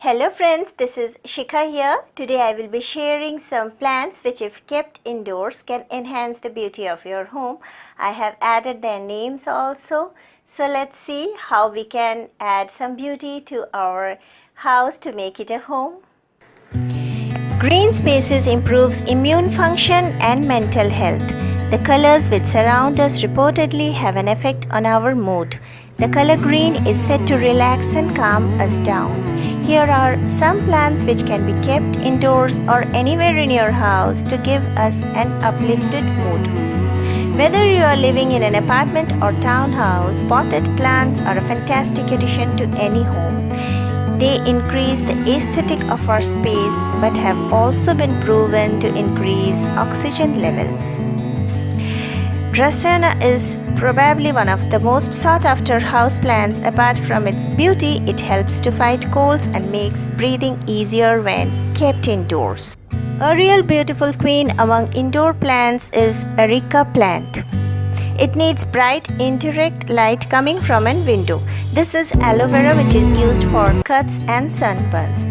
Hello friends, this is Sikha here. Today I will be sharing some plants which if kept indoors can enhance the beauty of your home. I have added their names also. So let's see how we can add some beauty to our house to make it a home. Green spaces improves immune function and mental health. The colors which surround us reportedly have an effect on our mood. The color green is said to relax and calm us down. Here are some plants which can be kept indoors or anywhere in your house to give us an uplifted mood. Whether you are living in an apartment or townhouse, potted plants are a fantastic addition to any home. They increase the aesthetic of our space but have also been proven to increase oxygen levels. Dracena is probably one of the most sought after houseplants. Apart from its beauty, it helps to fight colds and makes breathing easier when kept indoors. A real beautiful queen among indoor plants is Areca Plant. It needs bright, indirect light coming from a window. This is aloe vera which is used for cuts and sunburns.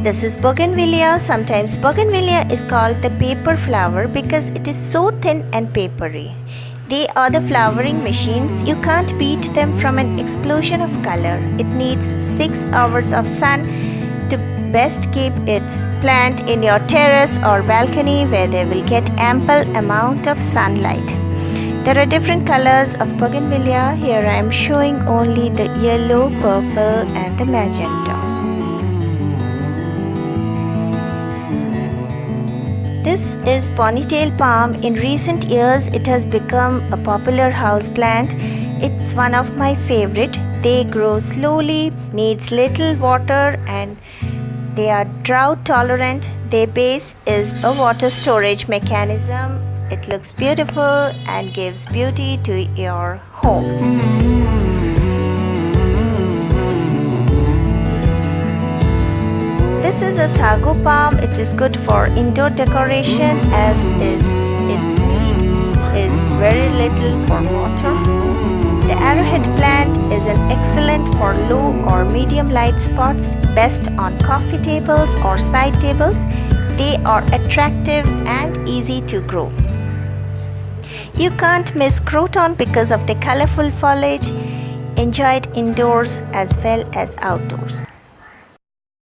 This is Bougainvillea. Sometimes Bougainvillea is called the paper flower because it is so thin and papery. They are the flowering machines. You can't beat them from an explosion of color. It needs 6 hours of sun to best keep its plant in your terrace or balcony where they will get ample amount of sunlight. There are different colors of Bougainvillea. Here I am showing only the yellow, purple and the magenta. This is ponytail palm. In recent years, it has become a popular house plant. It's one of my favorite. They grow slowly, needs little water and they are drought tolerant. Their base is a water storage mechanism. It looks beautiful and gives beauty to your home. This is a Sago Palm. It is good for indoor decoration as is its need is very little for water. The Arrowhead Plant is an excellent for low or medium light spots, best on coffee tables or side tables. They are attractive and easy to grow. You can't miss Croton because of the colorful foliage. Enjoy it indoors as well as outdoors.